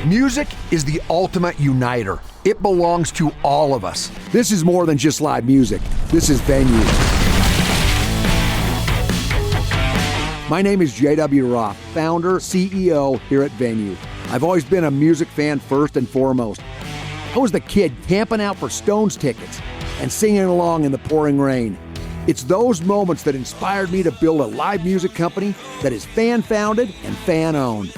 Music is the ultimate uniter. It belongs to all of us. This is more than just live music. This is Venue. My name is J.W. Roth, founder, CEO here at Venue. I've always been a music fan first and foremost. I was the kid camping out for Stones tickets and singing along in the pouring rain. It's those moments that inspired me to build a live music company that is fan-founded and fan-owned.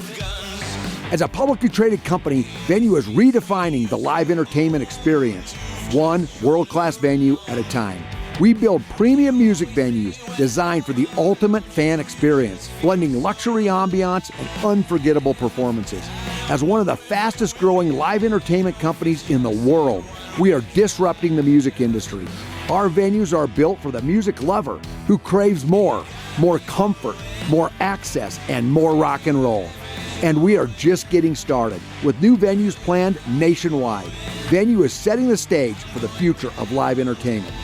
As a publicly traded company, Venue is redefining the live entertainment experience, one world-class venue at a time. We build premium music venues designed for the ultimate fan experience, blending luxury ambiance and unforgettable performances. As one of the fastest-growing live entertainment companies in the world, we are disrupting the music industry. Our venues are built for the music lover who craves more comfort, more access, and more rock and roll. And we are just getting started with new venues planned nationwide. Venue is setting the stage for the future of live entertainment.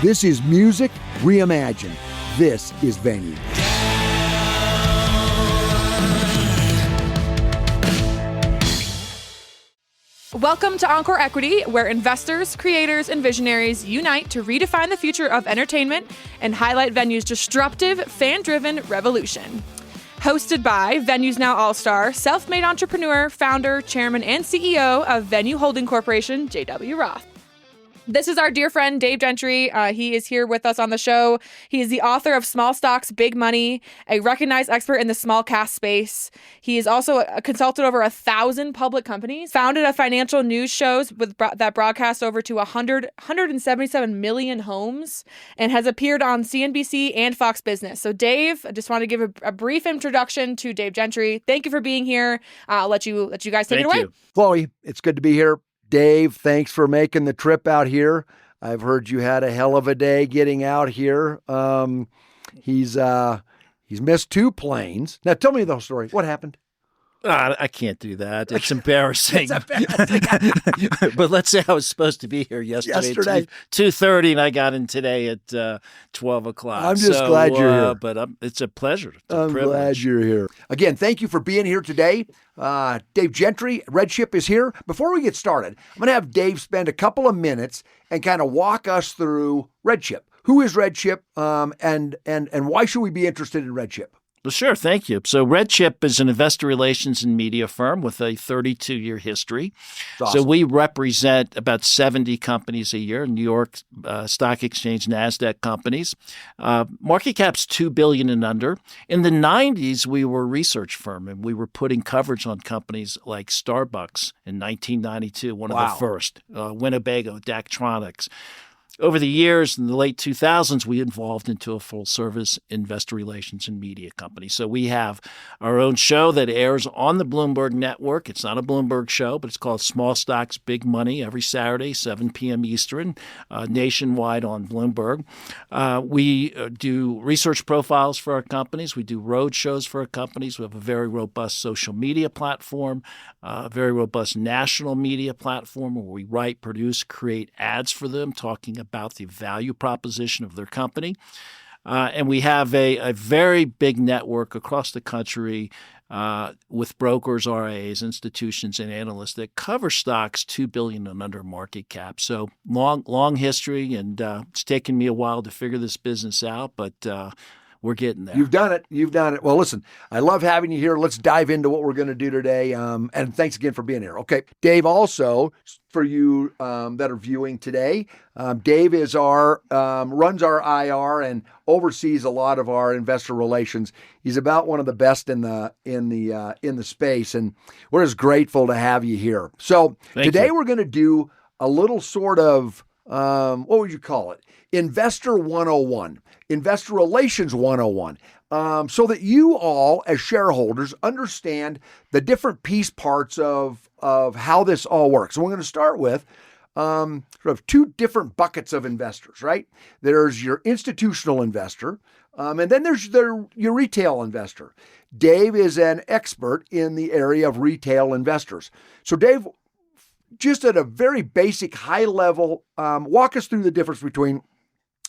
This is music reimagined. This is Venue. Welcome to Encore Equity, where investors, creators, and visionaries unite to redefine the future of entertainment and highlight Venue's disruptive, fan-driven revolution. Hosted by Venue's now all-star, self-made entrepreneur, founder, chairman, and CEO of Venue Holding Corporation, J.W. Roth. This is our dear friend, Dave Gentry. He is here with us on the show. He is the author of Small Stocks, Big Money, a recognized expert in the small cap space. He is also consulted over 1,000 public companies, founded a financial news shows that broadcast over to 177 million homes, and has appeared on CNBC and Fox Business. So Dave, I just want to give a brief introduction to Dave Gentry. Thank you for being here. I'll let you guys take it away. Thank you. Chloe, it's good to be here. Dave, thanks for making the trip out here. I've heard you had a hell of a day getting out here. He's missed 2 planes. Now tell me the whole story. What happened? I can't do that. It's embarrassing. But let's say I was supposed to be here yesterday. 2:30, and I got in today at 12 o'clock. I'm just glad you're here. But it's a pleasure. It's a I'm privilege. glad you're here. Again, thank you for being here today. Dave Gentry, RedChip is here. Before we get started, I'm going to have Dave spend a couple of minutes and kind of walk us through RedChip. Who is RedChip, and why should we be interested in RedChip? Well, sure. Thank you. So RedChip is an investor relations and media firm with a 32-year history. Awesome. So we represent about 70 companies a year, New York Stock Exchange, NASDAQ companies. Market cap's $2 billion and under. In the 90s, we were a research firm, and we were putting coverage on companies like Starbucks in 1992, one of the first, Winnebago, Daktronics. Over the years, in the late 2000s, we evolved into a full-service investor relations and media company. So we have our own show that airs on the Bloomberg Network. It's not a Bloomberg show, but it's called Small Stocks, Big Money, every Saturday, 7 p.m. Eastern, nationwide on Bloomberg. We do research profiles for our companies. We do road shows for our companies. We have a very robust social media platform, a very robust national media platform where we write, produce, create ads for them, talking about the value proposition of their company. And we have a very big network across the country with brokers, RIAs, institutions, and analysts that cover stocks $2 billion and under market cap. So long history, and it's taken me a while to figure this business out, but we're getting there. You've done it. Well, listen, I love having you here. Let's dive into what we're going to do today. And thanks again for being here. Okay. Dave, also, for you that are viewing today, Dave is runs our IR and oversees a lot of our investor relations. He's about one of the best in the space, and we're just grateful to have you here. So today we're going to do a little sort of, what would you call it? Investor 101, Investor Relations 101, so that you all as shareholders understand the different piece parts of how this all works. And we're going to start with sort of 2 different buckets of investors, right? There's your institutional investor, and then there's your retail investor. Dave is an expert in the area of retail investors. So Dave, just at a very basic high level, walk us through the difference between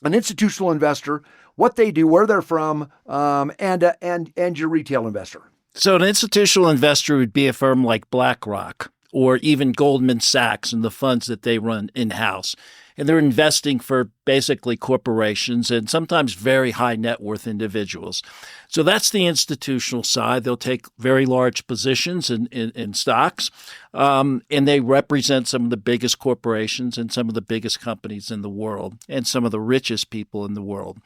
an institutional investor, what they do, where they're from, and your retail investor. So an institutional investor would be a firm like BlackRock or even Goldman Sachs and the funds that they run in-house. And they're investing for basically corporations and sometimes very high net worth individuals. So that's the institutional side. They'll take very large positions in stocks, and they represent some of the biggest corporations and some of the biggest companies in the world and some of the richest people in the world.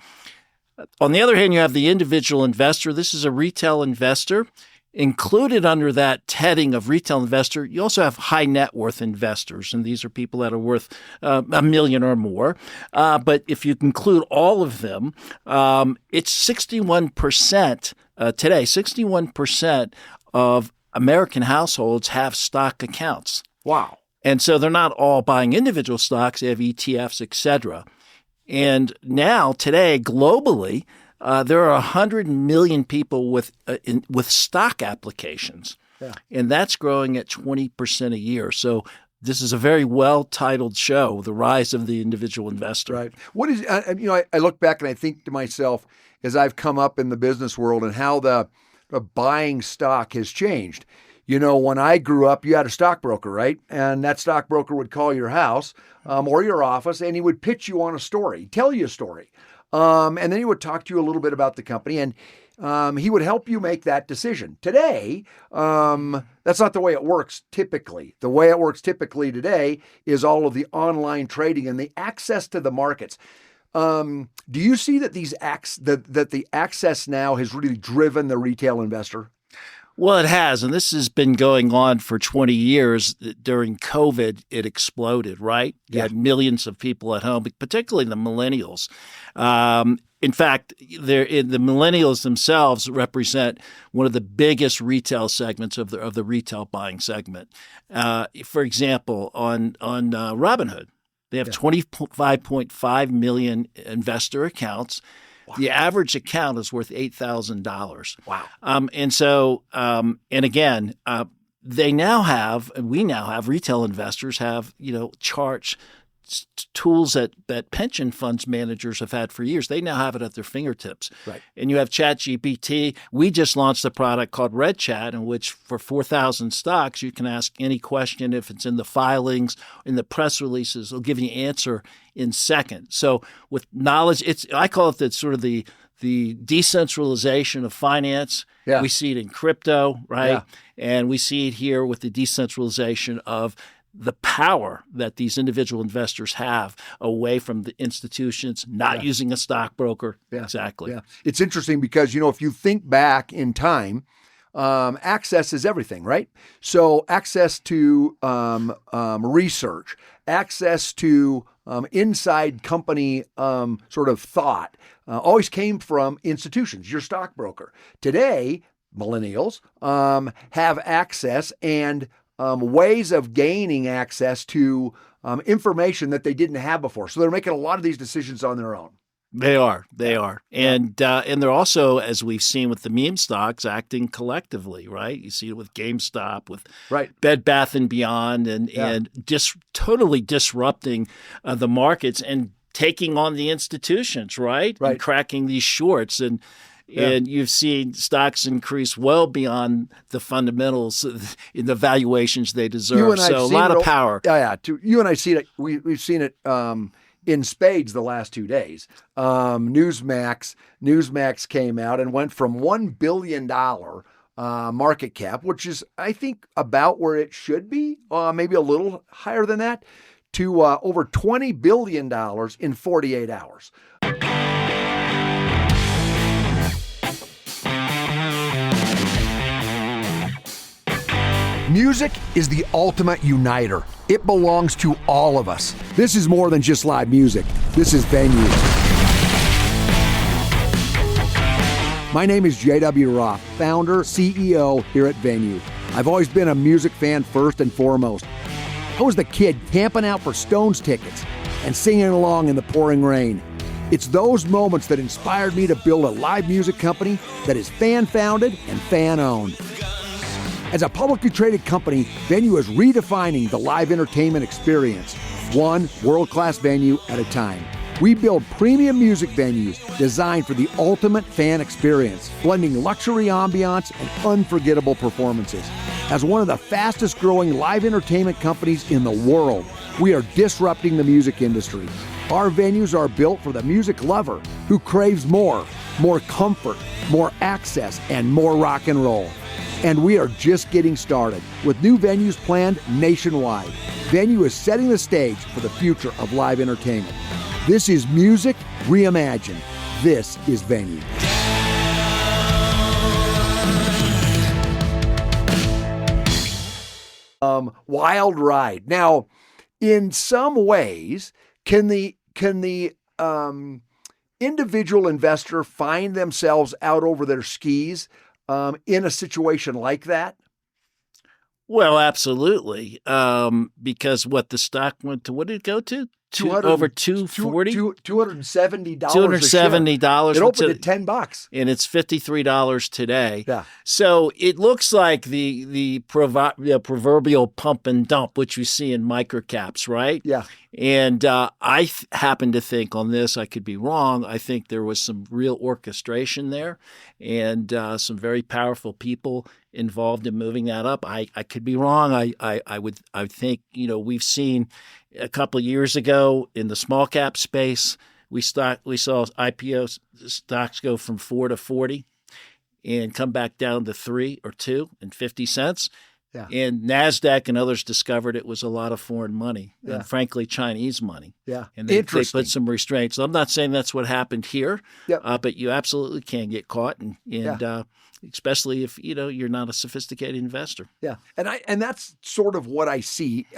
On the other hand, you have the individual investor. This is a retail investor. Included under that heading of retail investor, you also have high net worth investors, and these are people that are worth $1 million or more. But if you include all of them, it's 61% today. 61% of American households have stock accounts. Wow. And so they're not all buying individual stocks. They have ETFs, et cetera. And now, today, globally, there are 100 million people with stock applications, and that's growing at 20% a year. So this is a very well-titled show, The Rise of the Individual Investor. Right. What is I look back and I think to myself as I've come up in the business world and how the buying stock has changed. When I grew up, you had a stockbroker, right? And that stockbroker would call your house or your office, and he would pitch you on a story, tell you a story. And then he would talk to you a little bit about the company, and he would help you make that decision. Today, that's not the way it works typically. The way it works typically today is all of the online trading and the access to the markets. Do you see that that the access now has really driven the retail investor? Well, it has, and this has been going on for 20 years. During COVID, it exploded, right? You had millions of people at home, particularly the millennials. In fact, the millennials themselves represent one of the biggest retail segments of the retail buying segment. For example, on Robinhood, they have 25.5 million investor accounts. Wow. The average account is worth $8,000. Wow. And again, we now have retail investors have, charts, tools that pension funds managers have had for years. They now have it at their fingertips. Right. And you have ChatGPT. We just launched a product called RedChat, in which for 4,000 stocks, you can ask any question. If it's in the filings, in the press releases, it'll give you an answer in seconds. So with knowledge, I call it sort of the decentralization of finance. Yeah. We see it in crypto, right? Yeah. And we see it here with the decentralization of the power that these individual investors have away from the institutions, not using a stockbroker. Yeah. Exactly. Yeah. It's interesting because, if you think back in time, access is everything, right? So access to research, access to inside company sort of thought always came from institutions, your stockbroker. Today, millennials have access and ways of gaining access to information that they didn't have before. So they're making a lot of these decisions on their own. They are. And they're also, as we've seen with the meme stocks, acting collectively, right? You see it with GameStop, with Bed Bath & Beyond, and totally disrupting the markets and taking on the institutions, right? And cracking these shorts. And you've seen stocks increase well beyond the fundamentals in the valuations they deserve. So a lot of power. You and I see it. We've seen it in spades the last 2 days. Newsmax came out and went from $1 billion market cap, which is, I think, about where it should be, maybe a little higher than that, to over $20 billion in 48 hours. Music is the ultimate uniter. It belongs to all of us. This is more than just live music. This is Venue. My name is J.W. Roth, founder, CEO here at Venue. I've always been a music fan first and foremost. I was the kid camping out for Stones tickets and singing along in the pouring rain. It's those moments that inspired me to build a live music company that is fan-founded and fan-owned. As a publicly traded company, Venue is redefining the live entertainment experience, one world-class venue at a time. We build premium music venues designed for the ultimate fan experience, blending luxury ambiance and unforgettable performances. As one of the fastest growing live entertainment companies in the world, we are disrupting the music industry. Our venues are built for the music lover who craves more comfort, more access, and more rock and roll. And we are just getting started with new venues planned nationwide. Venue is setting the stage for the future of live entertainment. This is music reimagined. This is Venue. Wild ride. Now, in some ways, can the individual investor find themselves out over their skis in a situation like that? Well, absolutely. Because the stock went to, what did it go to? Over $240? $270. $270. It opened at $10. And it's $53 today. Yeah. So it looks like the proverbial pump and dump, which we see in microcaps, right? Yeah. And I happen to think on this, I could be wrong, I think there was some real orchestration there and some very powerful people involved in moving that up. I could be wrong. I would think, we've seen a couple of years ago in the small cap space, we saw IPO stocks go from 4 to 40 and come back down to 3 or 2 and 50 cents. Yeah. And NASDAQ and others discovered it was a lot of foreign money and frankly, Chinese money. Yeah. And they put some restraints. So I'm not saying that's what happened here, but you absolutely can get caught and especially if, you're not a sophisticated investor. Yeah. And that's sort of what I see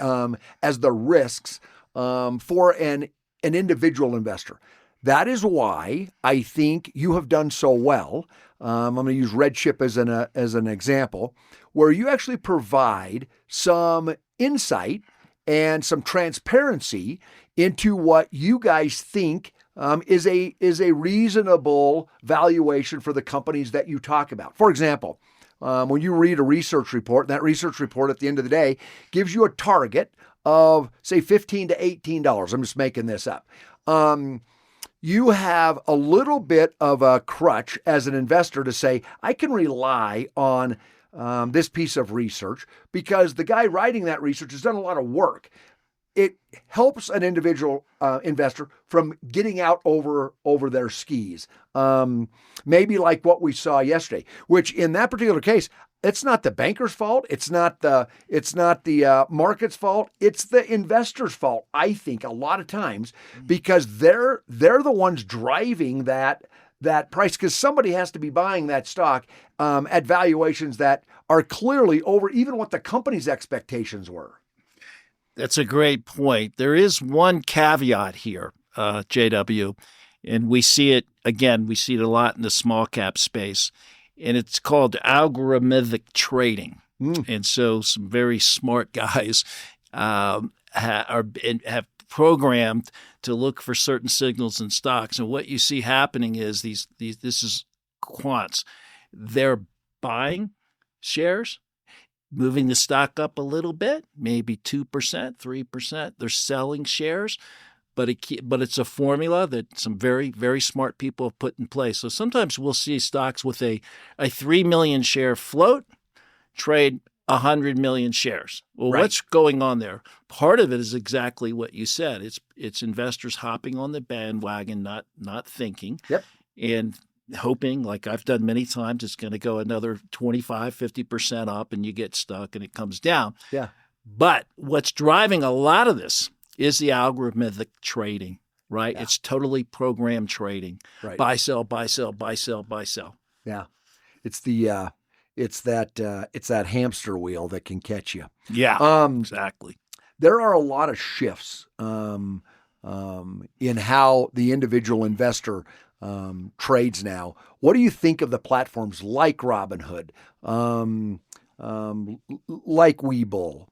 as the risks for an individual investor. That is why I think you have done so well. I'm going to use RedChip as an example, where you actually provide some insight and some transparency into what you guys think is a reasonable valuation for the companies that you talk about. For example, when you read a research report, and that research report at the end of the day gives you a target of, say, $15 to $18. I'm just making this up. You have a little bit of a crutch as an investor to say, I can rely on this piece of research because the guy writing that research has done a lot of work. It helps an individual investor from getting out over their skis. Maybe like what we saw yesterday, which in that particular case, it's not the banker's fault. It's not the market's fault. It's the investor's fault, I think, a lot of times, because they're the ones driving that price, because somebody has to be buying that stock at valuations that are clearly over even what the company's expectations were. That's a great point. There is one caveat here, JW, and we see it a lot in the small cap space, and it's called algorithmic trading. And so some very smart guys have programmed to look for certain signals in stocks. And what you see happening is this is quants. They're buying shares, moving the stock up a little bit, maybe 2%, 3%. They're selling shares, but it's a formula that some very, very smart people have put in place. So sometimes we'll see stocks with a 3 million share float trade 100 million shares. Well, What's going on there? Part of it is exactly what you said. It's investors hopping on the bandwagon, not thinking, and hoping, like I've done many times, it's going to go another 25, 50% up and you get stuck and it comes down. Yeah. But what's driving a lot of this is the algorithmic trading, right? Yeah. It's totally programmed trading. Right. Buy, sell, buy, sell, buy, sell, buy, sell. Yeah. It's that hamster wheel that can catch you. Yeah, exactly. There are a lot of shifts in how the individual investor trades now. What do you think of the platforms like Robinhood, like Webull?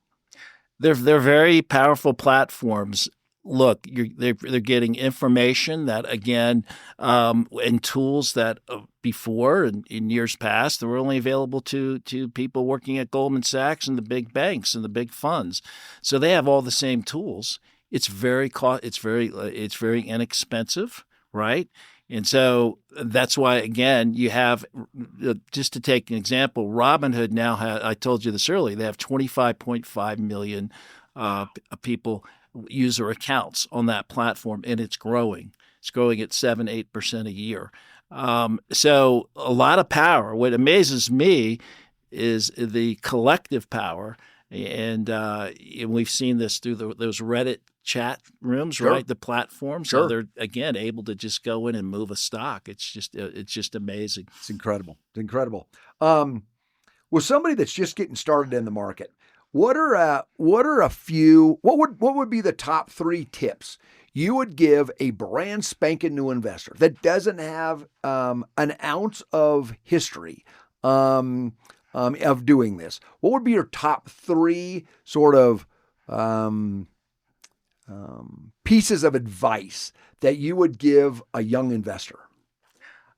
They're very powerful platforms. Look, they're getting information that, again, and tools that before in years past, they were only available to people working at Goldman Sachs and the big banks and the big funds. So they have all the same tools. it's very inexpensive, right? And so that's why, again, you have, just to take an example, Robinhood now has, I told you this earlier, they have 25.5 million people, user accounts on that platform, and it's growing. It's growing at 7-8% a year. So a lot of power. What amazes me is the collective power. And we've seen this through those Reddit chat rooms, Sure. right? The platforms. Sure. So they're, again, able to just go in and move a stock. It's just amazing. It's incredible. It's incredible. With somebody that's just getting started in the market, what would be the top 3 tips you would give a brand spanking new investor that doesn't have an ounce of history of doing this? What would be your top 3 sort of pieces of advice that you would give a young investor?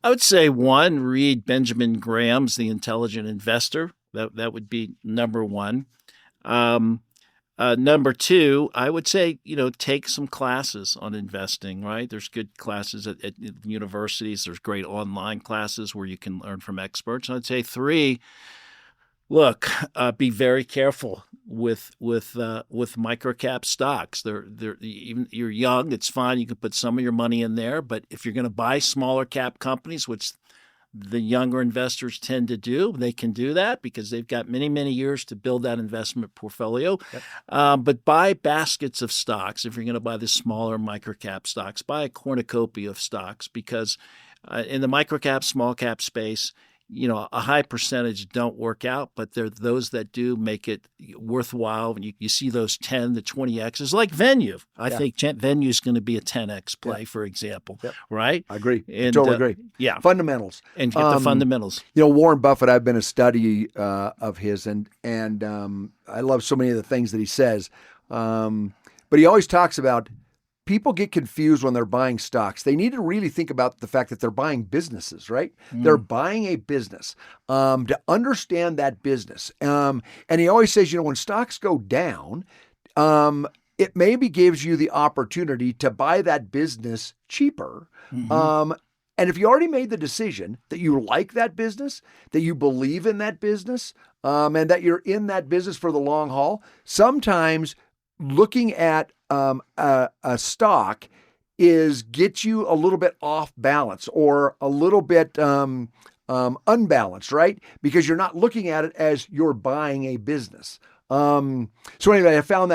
I would say 1, read Benjamin Graham's The Intelligent Investor. That would be number 1. Number 2, I would say, take some classes on investing, right? There's good classes at universities. There's great online classes where you can learn from experts. I'd say 3, look, be very careful with microcap stocks. They're even you're young, it's fine. You can put some of your money in there, but if you're going to buy smaller cap companies, which the younger investors tend to do, they can do that because they've got many, many years to build that investment portfolio. Yep. But buy baskets of stocks. If you're going to buy the smaller microcap stocks, buy a cornucopia of stocks because in the microcap, small cap space, a high percentage don't work out, but there are those that do make it worthwhile. When you see those 10 to 20Xs, like Venue. I think Venue is going to be a 10X play, for example, right? I agree. And, totally agree. Yeah. Fundamentals. And get the fundamentals. Warren Buffett, I've been a study of his, and I love so many of the things that he says. But he always talks about people get confused when they're buying stocks. They need to really think about the fact that they're buying businesses, right? They're buying a business to understand that business. And he always says, when stocks go down, it maybe gives you the opportunity to buy that business cheaper. And if you already made the decision that you like that business, that you believe in that business, and that you're in that business for the long haul, sometimes looking at a stock gets you a little bit off balance or a little bit unbalanced, right? Because you're not looking at it as you're buying a business. So anyway, I find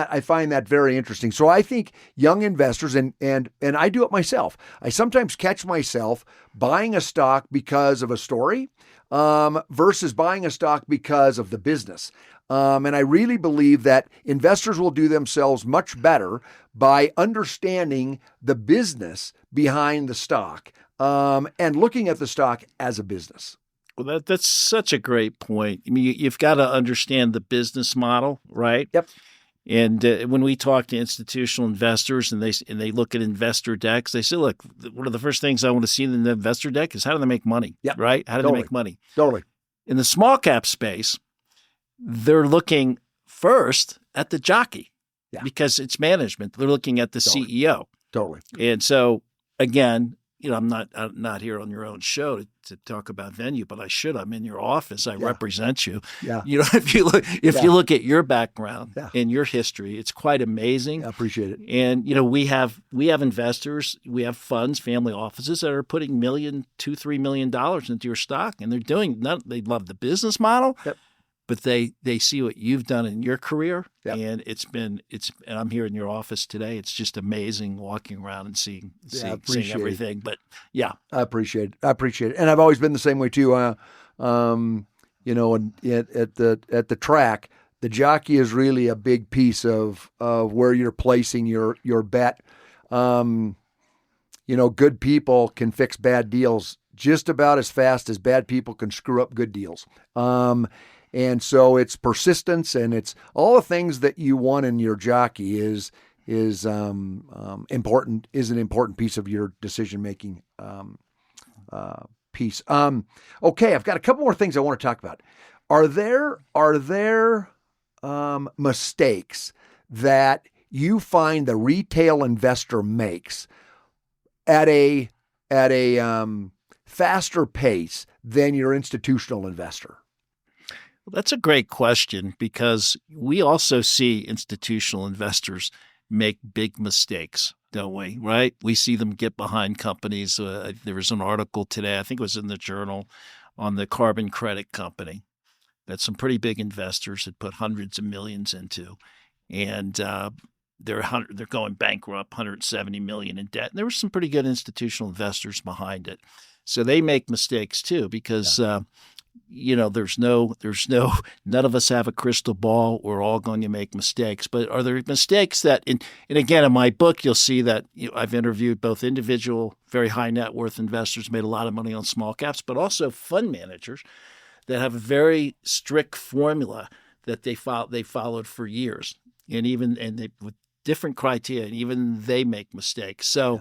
that very interesting. So I think young investors, and I do it myself, I sometimes catch myself buying a stock because of a story versus buying a stock because of the business. And I really believe that investors will do themselves much better by understanding the business behind the stock and looking at the stock as a business. Well, that's such a great point. I mean, you've got to understand the business model, right? Yep. And when we talk to institutional investors and they look at investor decks, they say, look, one of the first things I want to see in the investor deck is how do they make money, right? How do they make money? Totally. In the small cap space, they're looking first at the jockey because it's management. They're looking at the CEO. Totally. And so, again, I'm not here on your own show to talk about Venue, but I should. I'm in your office. I represent you. Yeah. If you look at your background and your history, it's quite amazing. I appreciate it. And we have investors, we have funds, family offices that are putting $1 million, $2-3 million into your stock, and they're doing. They love the business model. Yep. But they see what you've done in your career, and and I'm here in your office today. It's just amazing walking around and seeing everything. But I appreciate it, and I've always been the same way too. And at the track, the jockey is really a big piece of where you're placing your bet. Good people can fix bad deals just about as fast as bad people can screw up good deals. And so it's persistence, and it's all the things that you want in your jockey is important, is an important piece of your decision-making piece. Okay, I've got a couple more things I want to talk about. Are there mistakes that you find the retail investor makes at a faster pace than your institutional investor? Well, that's a great question, because we also see institutional investors make big mistakes, don't we? Right? We see them get behind companies. There was an article today, I think it was in the Journal, on the carbon credit company that some pretty big investors had put hundreds of millions into, and they're going bankrupt, 170 million in debt. And there were some pretty good institutional investors behind it. So they make mistakes too, because there's no none of us have a crystal ball. We're all going to make mistakes. But are there mistakes that, and again, in my book, you'll see that I've interviewed both individual, very high net worth investors, made a lot of money on small caps, but also fund managers that have a very strict formula that they followed for years, with different criteria, and even they make mistakes. So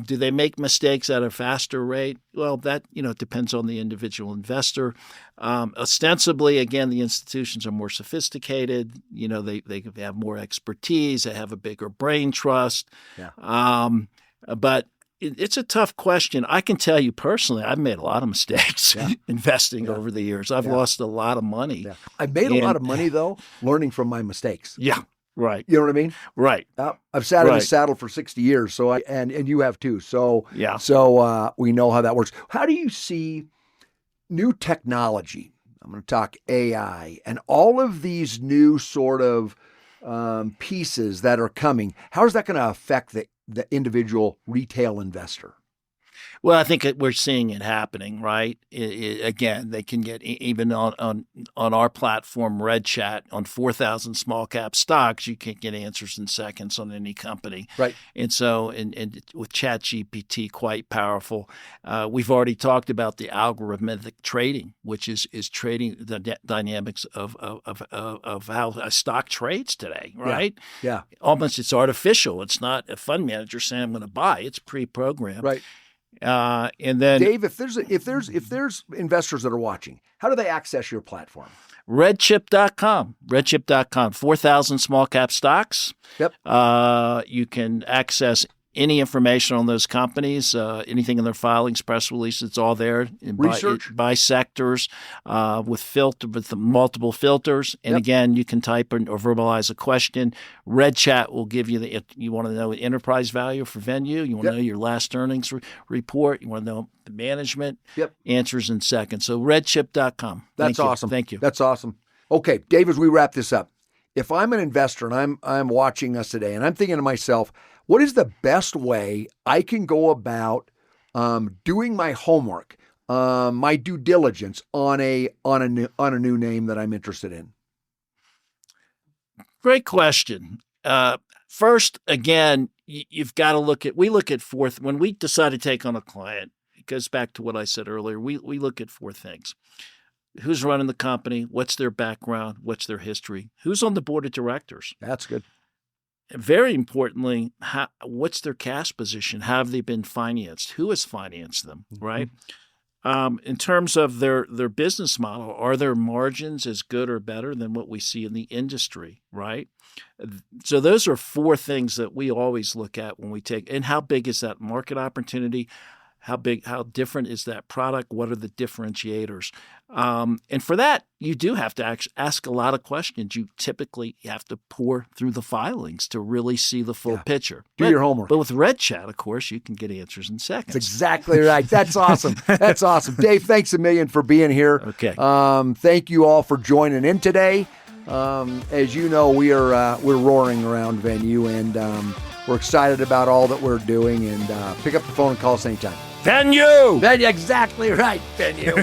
do they make mistakes at a faster rate? Well, that depends on the individual investor. Ostensibly, again, the institutions are more sophisticated. They have more expertise. They have a bigger brain trust. But it's a tough question. I can tell you personally, I've made a lot of mistakes investing over the years. I've lost a lot of money. I've made a lot of money, though, learning from my mistakes. Yeah. Right. You know what I mean? Right. I've sat in a saddle for 60 years, so and you have too. So we know how that works. How do you see new technology? I'm going to talk AI and all of these new sort of pieces that are coming. How is that going to affect the individual retail investor? Well, I think we're seeing it happening, right? Again, they can get even on our platform, RedChat, on 4,000 small cap stocks, you can get answers in seconds on any company. Right. And so, and with ChatGPT, quite powerful. We've already talked about the algorithmic trading, which is trading the dynamics of how a stock trades today, right? Yeah. Almost it's artificial. It's not a fund manager saying I'm going to buy. It's pre-programmed. Right. And then, Dave, if there's investors that are watching, how do they access your platform? RedChip.com. RedChip.com. 4,000 small cap stocks. Yep. You can access any information on those companies, anything in their filings, press releases, it's all there. Research by sectors, with the multiple filters. And again, you can type or verbalize a question. RedChat will give you you want to know enterprise value for Venue. You want to know your last earnings report. You want to know the management. Answers in seconds. So RedChip.com. That's awesome. Thank you. That's awesome. Okay, Dave, as we wrap this up, if I'm an investor and I'm watching us today and I'm thinking to myself, what is the best way I can go about doing my homework, my due diligence on a new name that I'm interested in? Great question. First, again, you've got to we look at when we decide to take on a client, it goes back to what I said earlier. We look at four things. Who's running the company? What's their background? What's their history? Who's on the board of directors? That's good. Very importantly, what's their cash position? How have they been financed? Who has financed them, right? In terms of their business model, are their margins as good or better than what we see in the industry, right? So those are four things that we always look at when we take, and how big is that market opportunity? How different is that product? What are the differentiators? And for that, you do have to ask a lot of questions. You typically have to pour through the filings to really see the full picture. Do your homework. But with RedChat, of course, you can get answers in seconds. That's exactly right. That's awesome. That's awesome. Dave, thanks a million for being here. Okay. Thank you all for joining in today. As you know, we're roaring around Venue, and we're excited about all that we're doing. And pick up the phone and call us anytime. Venue! Exactly right, Venue.